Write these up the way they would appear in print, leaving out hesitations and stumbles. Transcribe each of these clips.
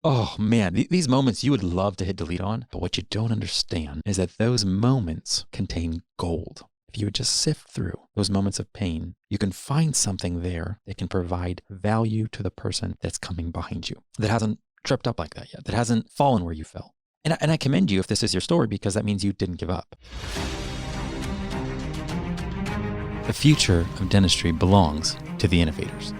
Oh man, these moments you would love to hit delete on, but what you don't understand is that those moments contain gold. If you would just sift through those moments of pain, you can find something there that can provide value to the person that's coming behind you, that hasn't tripped up like that yet, that hasn't fallen where you fell. And I commend you if this is your story, because that means you didn't give up. The future of dentistry belongs to the innovators.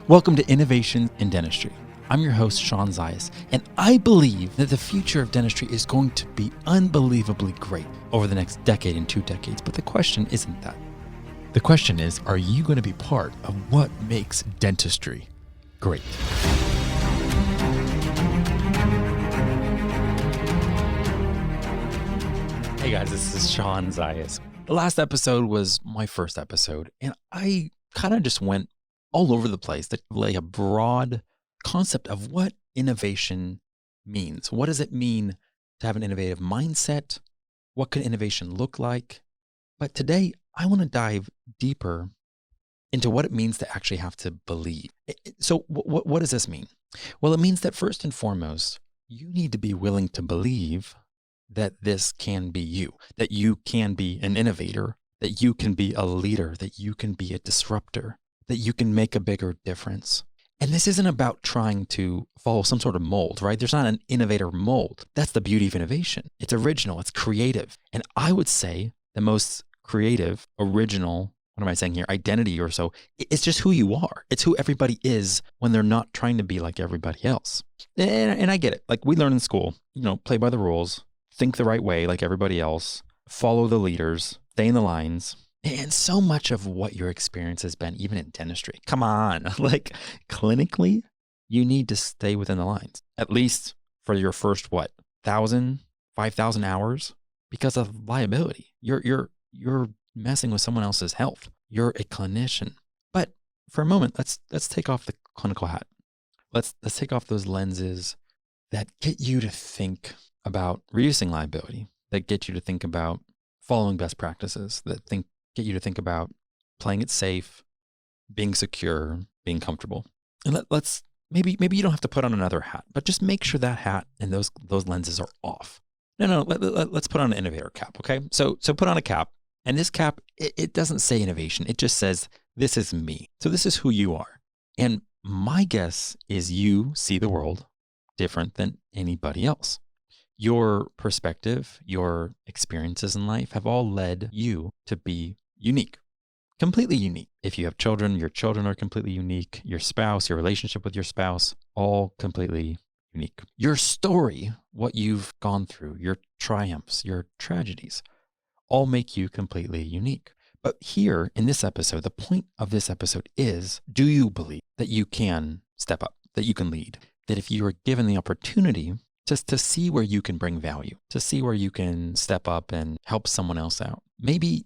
Welcome to Innovation in Dentistry. I'm your host, Shawn Zajas, and I believe that the future of dentistry is going to be unbelievably great over the next decade and 2 decades. But the question isn't that. The question is, are you going to be part of what makes dentistry great? Hey guys, this is Shawn Zajas. The last episode was my first episode, and I kind of just went all over the place to lay a broad concept of what innovation means. What does it mean to have an innovative mindset? What could innovation look like? But today, I want to dive deeper into what it means to actually have to believe. So what does this mean? Well, it means that first and foremost, you need to be willing to believe that this can be you, that you can be an innovator, that you can be a leader, that you can be a disruptor, that you can make a bigger difference. And this isn't about trying to follow some sort of mold, right? There's not an innovator mold. That's the beauty of innovation. It's original, it's creative. And I would say the most creative, original, what am I saying here, identity or so, it's just who you are. It's who everybody is when they're not trying to be like everybody else. And I get it. Like we learn in school, play by the rules, think the right way like everybody else, follow the leaders, stay in the lines. And so much of what your experience has been, even in dentistry, come on, like clinically, you need to stay within the lines, at least for your first, 1,000, 5,000 hours, because of liability. You're messing with someone else's health. You're a clinician. But for a moment, let's take off the clinical hat. Let's take off those lenses that get you to think about reducing liability, that get you to think about following best practices, that get you to think about playing it safe, being secure, being comfortable. And let's maybe you don't have to put on another hat, but just make sure that hat and those lenses are off. No, let's put on an innovator cap, okay? So put on a cap, and this cap, it doesn't say innovation. It just says, this is me. So this is who you are. And my guess is you see the world different than anybody else. Your perspective, your experiences in life have all led you to be unique, completely unique. If you have children, your children are completely unique. Your spouse, your relationship with your spouse, all completely unique. Your story, what you've gone through, your triumphs, your tragedies, all make you completely unique. But here in this episode, the point of this episode is, do you believe that you can step up, that you can lead, that if you are given the opportunity just to see where you can bring value, to see where you can step up and help someone else out? Maybe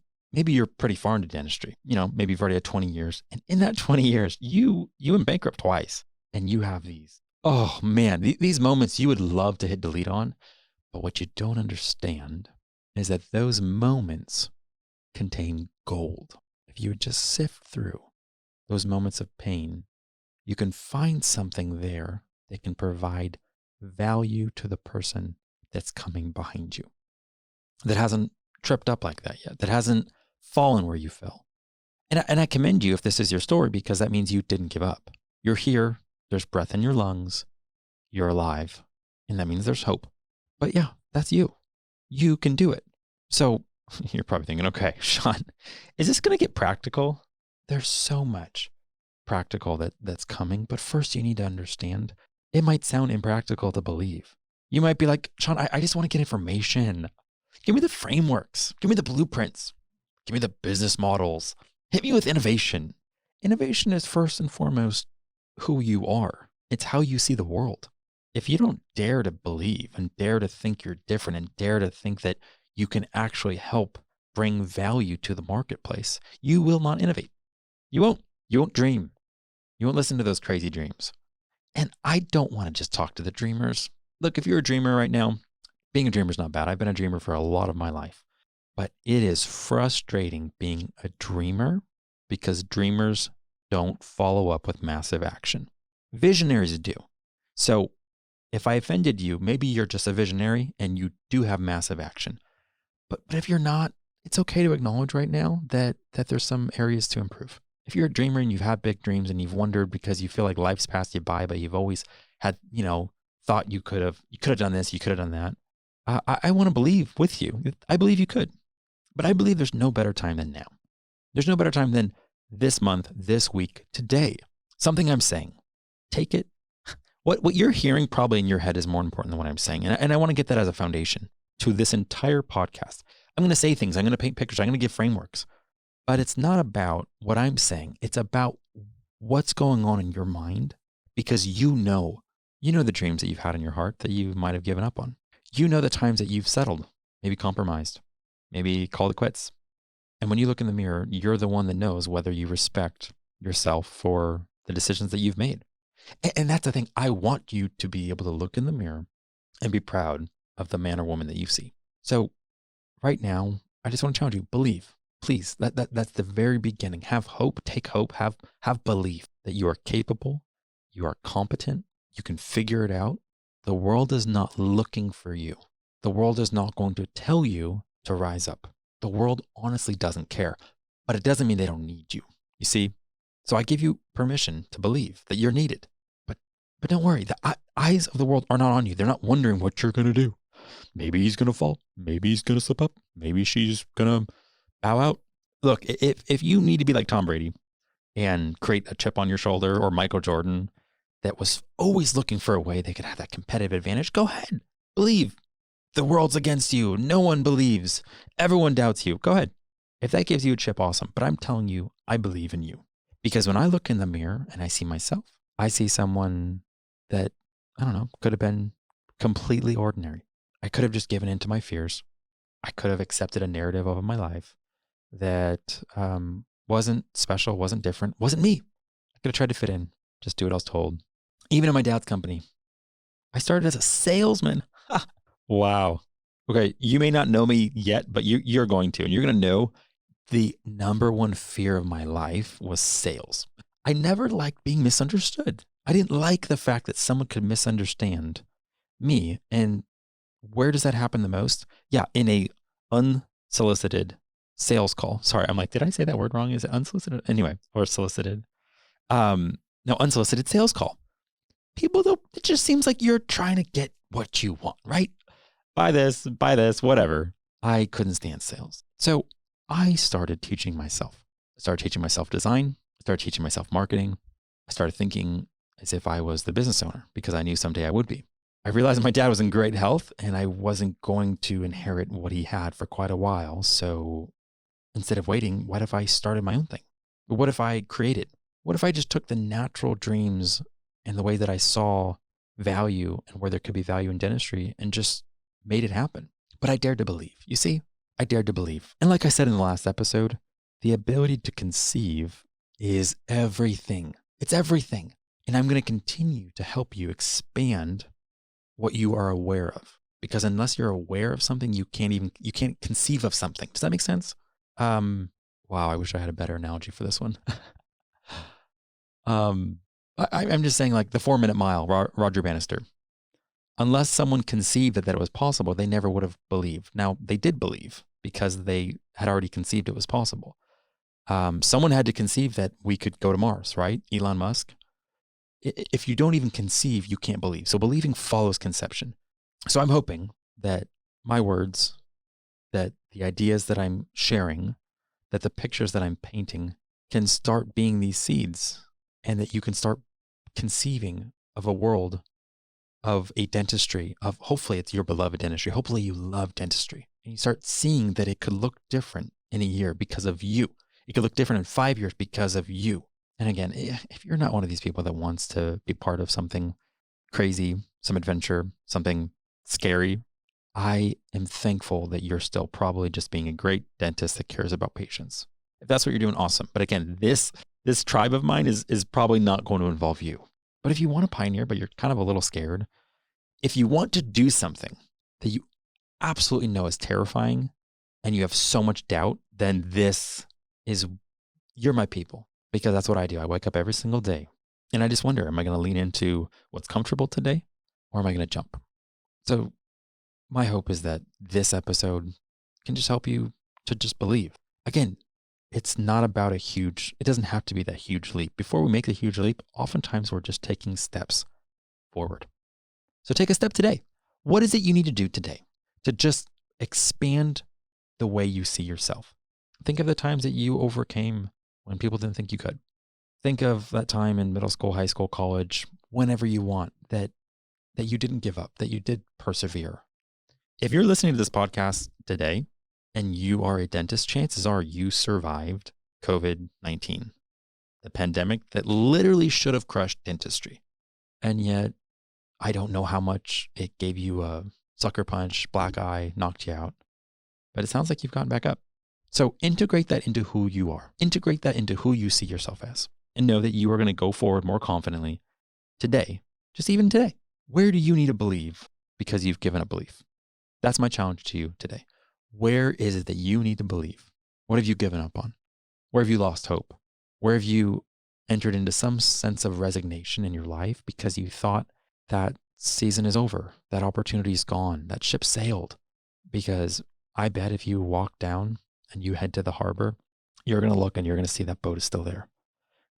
you're pretty far into dentistry. Maybe you've already had 20 years. And in that 20 years, you went bankrupt twice. And you have these, oh man, these moments you would love to hit delete on. But what you don't understand is that those moments contain gold. If you would just sift through those moments of pain, you can find something there that can provide value to the person that's coming behind you, that hasn't tripped up like that yet, that hasn't fallen where you fell. And I commend you if this is your story, because that means you didn't give up. You're here. There's breath in your lungs. You're alive. And that means there's hope. But yeah, that's you. You can do it. So you're probably thinking, okay, Shawn, is this going to get practical? There's so much practical that's coming. But first you need to understand, it might sound impractical to believe. You might be like, Shawn, I just want to get information. Give me the frameworks. Give me the blueprints. Give me the business models. Hit me with innovation. Innovation is first and foremost who you are. It's how you see the world. If you don't dare to believe and dare to think you're different and dare to think that you can actually help bring value to the marketplace, you will not innovate. You won't. You won't dream. You won't listen to those crazy dreams. And I don't want to just talk to the dreamers. Look, if you're a dreamer right now, being a dreamer is not bad. I've been a dreamer for a lot of my life. But it is frustrating being a dreamer because dreamers don't follow up with massive action. Visionaries do. So if I offended you, maybe you're just a visionary and you do have massive action. But if you're not, it's okay to acknowledge right now that there's some areas to improve. If you're a dreamer and you've had big dreams and you've wondered because you feel like life's passed you by, but you've always had, thought you could have done this, you could have done that. I want to believe with you. I believe you could, but I believe there's no better time than now. There's no better time than this month, this week, today. Something I'm saying, take it. What you're hearing probably in your head is more important than what I'm saying. And I want to get that as a foundation to this entire podcast. I'm going to say things. I'm going to paint pictures. I'm going to give frameworks. But it's not about what I'm saying. It's about what's going on in your mind, because you know the dreams that you've had in your heart that you might have given up on. You know the times that you've settled, maybe compromised, maybe called it quits. And when you look in the mirror, you're the one that knows whether you respect yourself for the decisions that you've made. And that's the thing. I want you to be able to look in the mirror and be proud of the man or woman that you see. So right now, I just want to challenge you, believe. Please, that's the very beginning. Have hope, take hope, have belief that you are capable, you are competent, you can figure it out. The world is not looking for you. The world is not going to tell you to rise up. The world honestly doesn't care, but it doesn't mean they don't need you. You see? So I give you permission to believe that you're needed. But don't worry, the eyes of the world are not on you. They're not wondering what you're going to do. Maybe he's going to fall. Maybe he's going to slip up. Maybe she's going to bow out. Look, if you need to be like Tom Brady and create a chip on your shoulder, or Michael Jordan that was always looking for a way they could have that competitive advantage, go ahead. Believe. The world's against you. No one believes. Everyone doubts you. Go ahead. If that gives you a chip, awesome. But I'm telling you, I believe in you. Because when I look in the mirror and I see myself, I see someone that, I don't know, could have been completely ordinary. I could have just given in to my fears. I could have accepted a narrative of my life that wasn't special, wasn't different, wasn't me. I could have tried to fit in, just do what I was told. Even in my dad's company, I started as a salesman. Wow. Okay, you may not know me yet, but you're going to, and you're going to know the number one fear of my life was sales. I never liked being misunderstood. I didn't like the fact that someone could misunderstand me. And where does that happen the most? Yeah, in a unsolicited sales call. Sorry, I'm like, did I say that word wrong? Is it unsolicited? Anyway, or solicited. No, unsolicited sales call. People don't, it just seems like you're trying to get what you want, right? Buy this, whatever. I couldn't stand sales. So I started teaching myself. I started teaching myself design. I started teaching myself marketing. I started thinking as if I was the business owner, because I knew someday I would be. I realized my dad was in great health and I wasn't going to inherit what he had for quite a while. So instead of waiting, what if I started my own thing? What if I created? What if I just took the natural dreams and the way that I saw value and where there could be value in dentistry and just made it happen? But I dared to believe. You see, I dared to believe. And like I said in the last episode, the ability to conceive is everything. It's everything. And I'm going to continue to help you expand what you are aware of. Because unless you're aware of something, you can't conceive of something. Does that make sense? Wow, I wish I had a better analogy for this one. I'm just saying, like the 4-minute mile, Roger Bannister. Unless someone conceived that it was possible, they never would have believed. Now, they did believe because they had already conceived it was possible. Someone had to conceive that we could go to Mars, right? Elon Musk. If you don't even conceive, you can't believe. So believing follows conception. So I'm hoping that my words, that the ideas that I'm sharing, that the pictures that I'm painting can start being these seeds, and that you can start conceiving of a world of a dentistry, of hopefully it's your beloved dentistry. Hopefully you love dentistry. And you start seeing that it could look different in a year because of you. It could look different in 5 years because of you. And again, if you're not one of these people that wants to be part of something crazy, some adventure, something scary, I am thankful that you're still probably just being a great dentist that cares about patients. If that's what you're doing, awesome. But again, this tribe of mine is probably not going to involve you. But if you want to pioneer, but you're kind of a little scared, if you want to do something that you absolutely know is terrifying and you have so much doubt, then you're my people, because that's what I do. I wake up every single day And I just wonder, am I going to lean into what's comfortable today or am I going to jump? So my hope is that this episode can just help you to just believe. Again, it's not about it doesn't have to be that huge leap. Before we make the huge leap, oftentimes we're just taking steps forward. So take a step today. What is it you need to do today to just expand the way you see yourself? Think of the times that you overcame when people didn't think you could. Think of that time in middle school, high school, college, whenever you want, that you didn't give up, that you did persevere. If you're listening to this podcast today and you are a dentist, chances are you survived COVID-19, the pandemic that literally should have crushed dentistry. And yet, I don't know how much it gave you a sucker punch, black eye, knocked you out, but it sounds like you've gotten back up. So integrate that into who you are. Integrate that into who you see yourself as, and know that you are going to go forward more confidently today, just even today. Where do you need to believe because you've given up belief? That's my challenge to you today. Where is it that you need to believe? What have you given up on? Where have you lost hope? Where have you entered into some sense of resignation in your life because you thought that season is over, that opportunity is gone, that ship sailed? Because I bet if you walk down and you head to the harbor, you're going to look and you're going to see that boat is still there.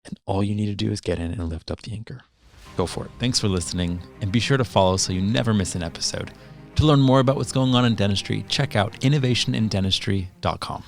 And all you need to do is get in and lift up the anchor. Go for it. Thanks for listening, and be sure to follow so you never miss an episode. To learn more about what's going on in dentistry, check out innovationindentistry.com.